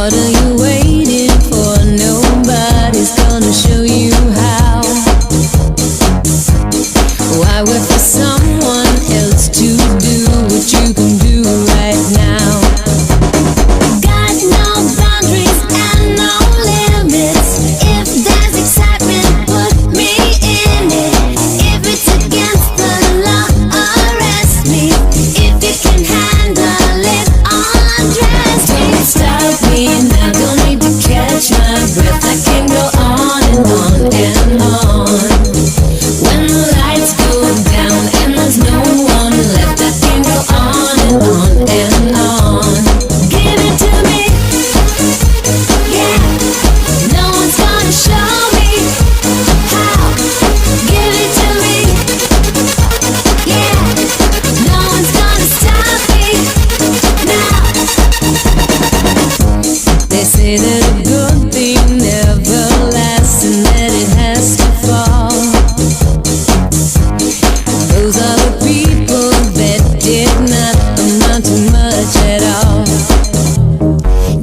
What are you waiting for? Nobody's gonna show you how. Why wait for someone else to do what you can do right now? Got no boundaries and no limits. If there's excitement, put me in it. If it's against the law, arrest me. If you can handle it, undress me. Don't stop me now, don't need to catch my breath. I can go on and on and on. When the lights go down and there's no one left, I can go on and on and on. Give it to me, yeah. No one's gonna show me how. Give it to me, yeah. No one's gonna stop me now. They say that a good thing never lasts and that it has to fall. Those are the people that did not amount to much at all.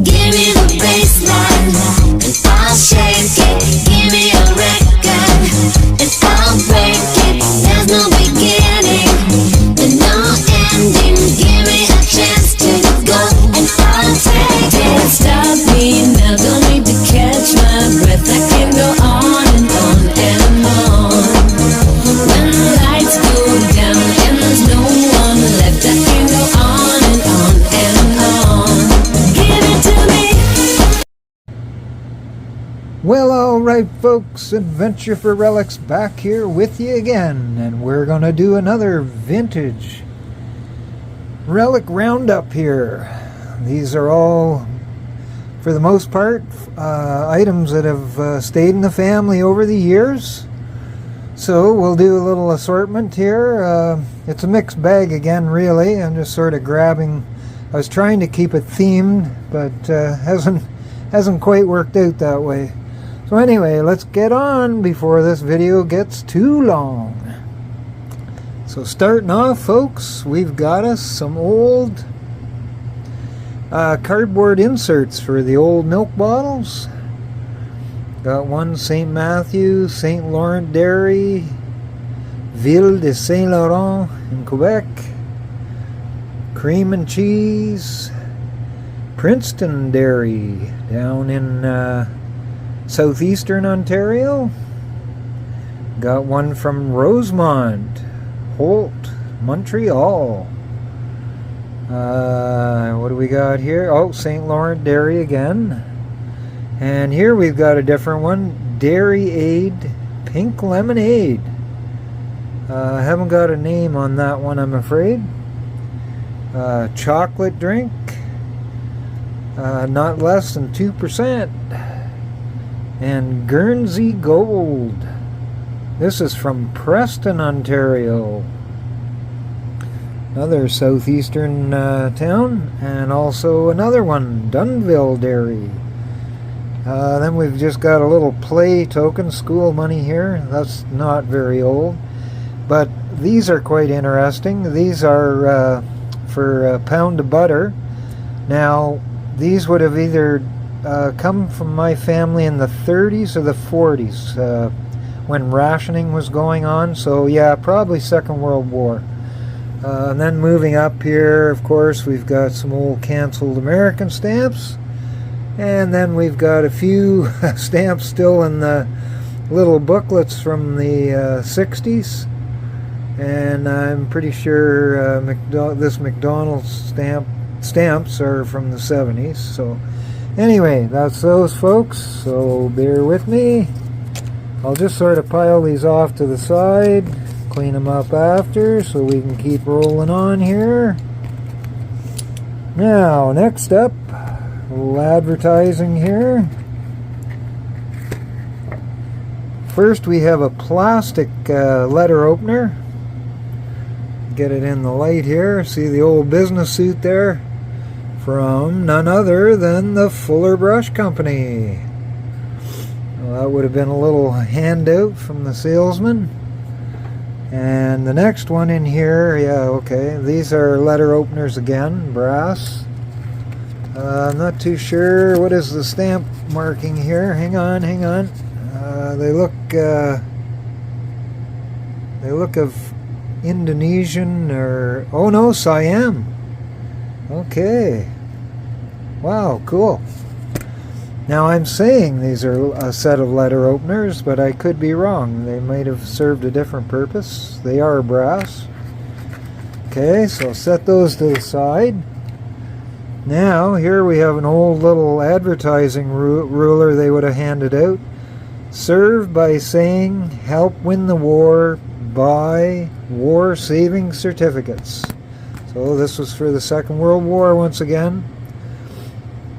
Give me the baseline and I'll shake it. Give me a record and I'll break it. There's no beginning and no ending. Give me a chance to go and I'll take it. Don't stop me now, don't need to catch my breath. I can go on and on and on. When the lights go down and there's no one left, I can go on and on and on. Give it to me. Well, alright folks, Adventure for Relics back here with you again, and we're gonna do another vintage Relic Roundup here. These are all, for the most part, items that have stayed in the family over the years. So we'll do a little assortment here. It's a mixed bag again, really. I'm just sort of grabbing. I was trying to keep it themed, but hasn't quite worked out that way. So anyway, let's get on before this video gets too long. So starting off, folks, we've got us some old cardboard inserts for the old milk bottles. Got one St. Matthew, St. Laurent Dairy, Ville de Saint Laurent in Quebec, Cream and Cheese, Princeton Dairy down in southeastern Ontario. Got one from Rosemont, Holt, Montreal. What do we got here? Oh, St. Laurent Dairy again. And here we've got a different one, Dairy Aid Pink Lemonade. I haven't got a name on that one, I'm afraid. Chocolate drink, not less than 2%. And Guernsey Gold. This is from Preston, Ontario. Another southeastern town. And also another one, Dunville Dairy. Then we've just got a little play token, school money here. That's not very old. But these are quite interesting. These are for a pound of butter. Now, these would have either come from my family in the 30s or the 40s when rationing was going on. So yeah, probably Second World War. And then moving up here, of course, we've got some old canceled American stamps. And then we've got a few stamps still in the little booklets from the 60s. And I'm pretty sure this McDonald's stamps are from the 70s. So anyway, that's those, folks. So bear with me. I'll just sort of pile these off to the side, clean them up after so we can keep rolling on here. Now, next up, a little advertising here. First, we have a plastic letter opener. Get it in the light here. See the old business suit there? From none other than the Fuller Brush Company. Well, that would have been a little handout from the salesman. And the next one in here, yeah, okay. These are letter openers again, brass. I'm not too sure. What is the stamp marking here? Hang on, hang on. They look of Indonesian or, oh no, Siam. Okay. Wow, cool. Now I'm saying these are a set of letter openers, but I could be wrong. They might have served a different purpose. They are brass. Okay, so set those to the side. Now, here we have an old little advertising ruler they would have handed out. Serve by saying, help win the war, buy war saving certificates. So this was for the Second World War once again.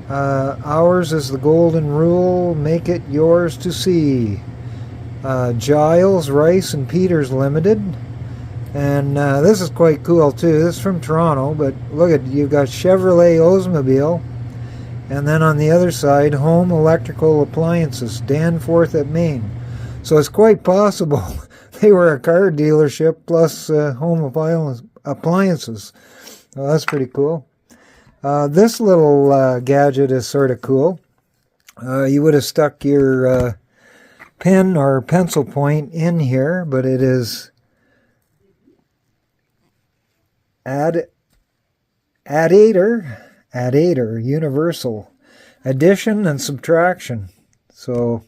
Ours is the golden rule, make it yours to see. Giles, Rice, and Peters Limited. And this is quite cool too. This is from Toronto, but look at, you've got Chevrolet Oldsmobile, and then on the other side, Home Electrical Appliances, Danforth at Maine. So it's quite possible they were a car dealership plus home appliances. Well, that's pretty cool. This little gadget is sort of cool. You would have stuck your pen or pencil point in here, but it is addator, universal, addition and subtraction. So,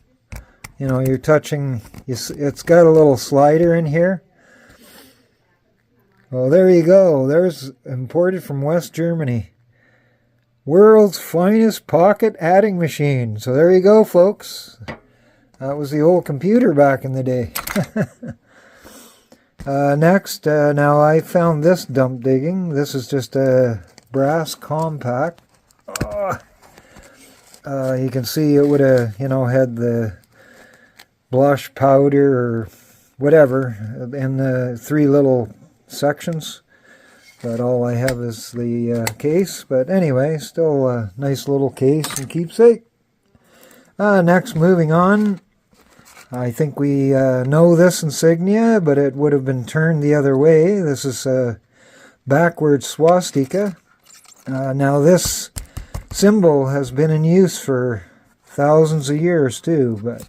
you know, you're touching, it's got a little slider in here. Well, there you go. There's imported from West Germany. World's finest pocket adding machine. So there you go, folks. That was the old computer back in the day. Next, now I found this dump digging. This is just a brass compact. You can see it would have, you know, had the blush powder or whatever in the 3 little sections. But all I have is the case. But anyway, still a nice little case and keepsake. Next, moving on. I think we know this insignia, but it would have been turned the other way. This is a backward swastika. Now this symbol has been in use for thousands of years too. But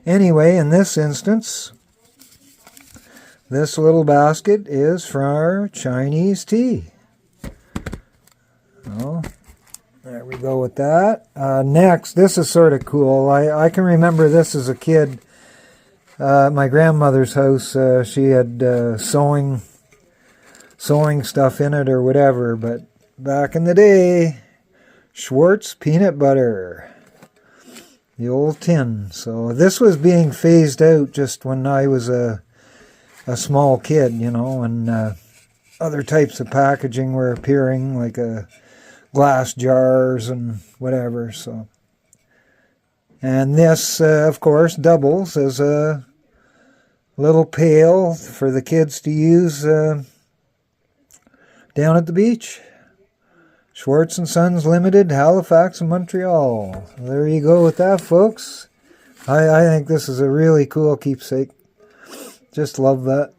anyway, in this instance, this little basket is for our Chinese tea. Oh, there we go with that. Next, this is sort of cool. I can remember this as a kid. My grandmother's house, she had sewing stuff in it or whatever, but back in the day, Schwartz peanut butter, the old tin. So this was being phased out just when I was a small kid, you know, and other types of packaging were appearing, like glass jars and whatever. So. And this, of course, doubles as a little pail for the kids to use down at the beach. Schwartz & Sons Limited, Halifax and Montreal. There you go with that, folks. I think this is a really cool keepsake. Just love that.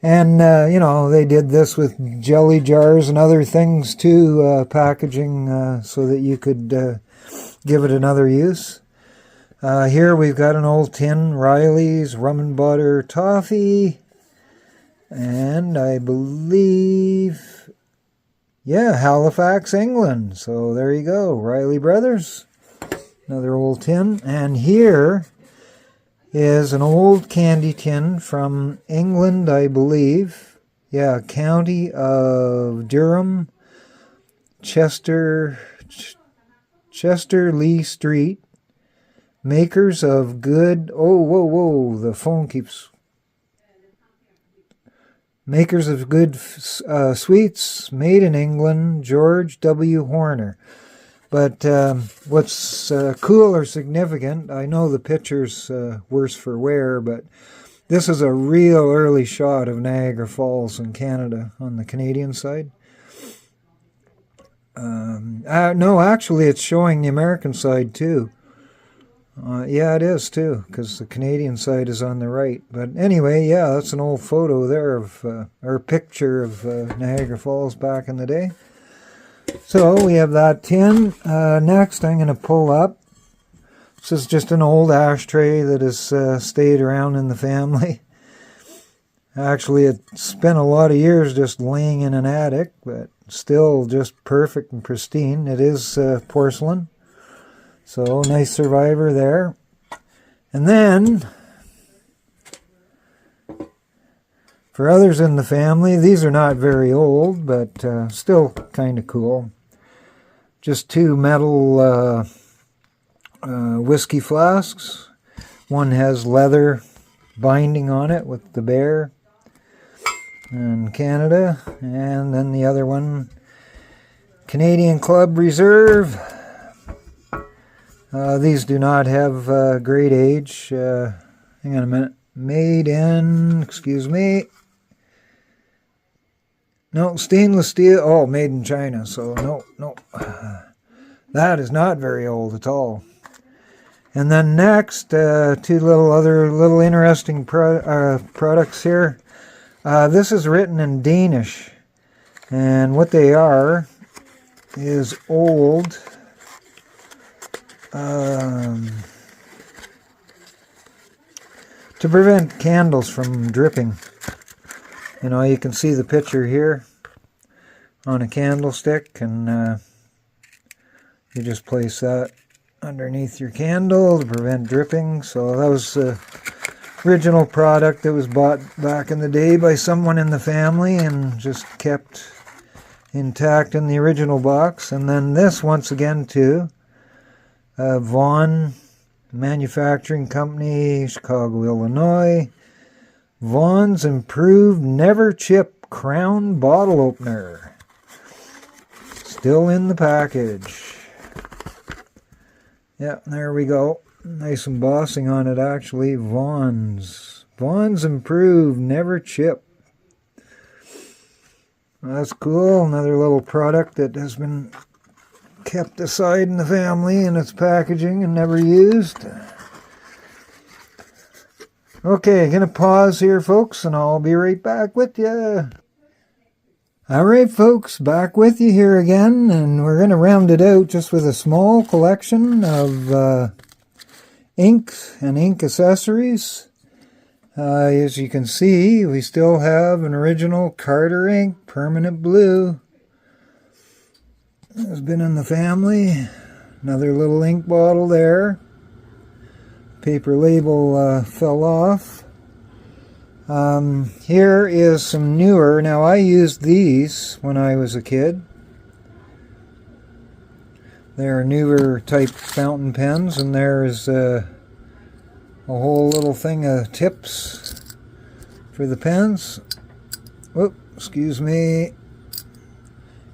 And, you know, they did this with jelly jars and other things too, packaging so that you could give it another use. Here we've got an old tin, Riley's Rum and Butter Toffee. And I believe, yeah, Halifax, England. So there you go, Riley Brothers. Another old tin. And here is an old candy tin from England, I believe. Yeah, County of Durham, Chester Lee Street, makers of good, the phone keeps, makers of good sweets, made in England, George W. Horner. But what's cool or significant, I know the picture's worse for wear, but this is a real early shot of Niagara Falls in Canada on the Canadian side. No, actually, it's showing the American side too. Yeah, it is too, because the Canadian side is on the right. But anyway, yeah, that's an old photo there of, or picture of Niagara Falls back in the day. So we have that tin. Next I'm going to pull up. This is just an old ashtray that has stayed around in the family. Actually, it spent a lot of years just laying in an attic, but still just perfect and pristine. It is porcelain, so nice survivor there. And then, for others in the family, these are not very old, but still kind of cool. Just two metal whiskey flasks. One has leather binding on it with the bear in Canada, and then the other one, Canadian Club Reserve. These do not have great age. Hang on a minute. Made in, excuse me. No, stainless steel. Oh, made in China. So no. That is not very old at all. And then next, two little interesting products here. This is written in Danish, and what they are is old to prevent candles from dripping. You know, you can see the picture here on a candlestick, and you just place that underneath your candle to prevent dripping. So that was the original product that was bought back in the day by someone in the family and just kept intact in the original box. And then this, once again, too, Vaughan Manufacturing Company, Chicago, Illinois. Vaughan's Improved Never Chip Crown Bottle Opener. Still in the package. Yeah, there we go. Nice embossing on it, actually. Vaughan's Improved Never Chip. That's cool. Another little product that has been kept aside in the family in its packaging and never used. Okay, gonna pause here, folks, and I'll be right back with you. Alright, folks, back with you here again, and we're gonna round it out just with a small collection of inks and ink accessories. As you can see, we still have an original Carter ink, permanent blue. Has been in the family. Another little ink bottle there. Paper label fell off. Here is some newer. Now, I used these when I was a kid. They're newer type fountain pens, and there's a whole little thing of tips for the pens. Whoop, excuse me.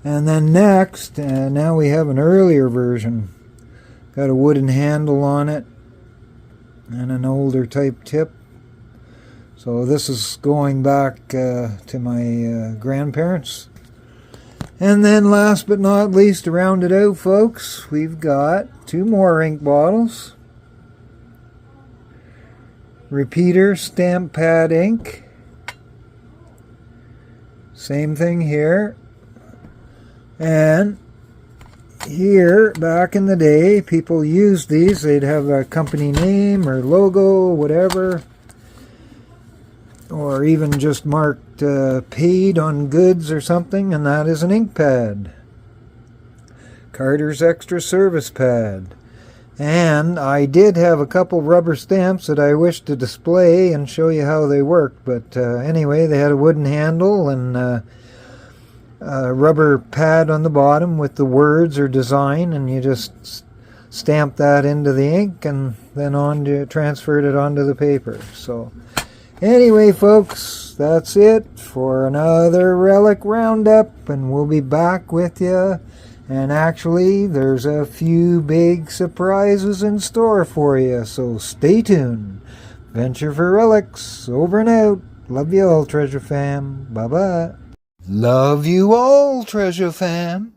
And then next, now we have an earlier version. Got a wooden handle on it and an older type tip. So this is going back to my grandparents. And then last but not least, to round it out, folks, we've got two more ink bottles. Repeater stamp pad ink. Same thing here. And here, back in the day, people used these. They'd have a company name or logo, whatever. Or even just marked paid on goods or something, and that is an ink pad. Carter's Extra Service Pad. And I did have a couple rubber stamps that I wish to display and show you how they work. But anyway, they had a wooden handle and a rubber pad on the bottom with the words or design, and you just stamp that into the ink and then transferred it onto the paper. So anyway, folks, that's it for another Relic Roundup, and we'll be back with you. And actually, there's a few big surprises in store for you, so stay tuned. Venture for Relics, over and out. Love you all, Treasure Fam. Bye-bye. Love you all, Treasure Fam.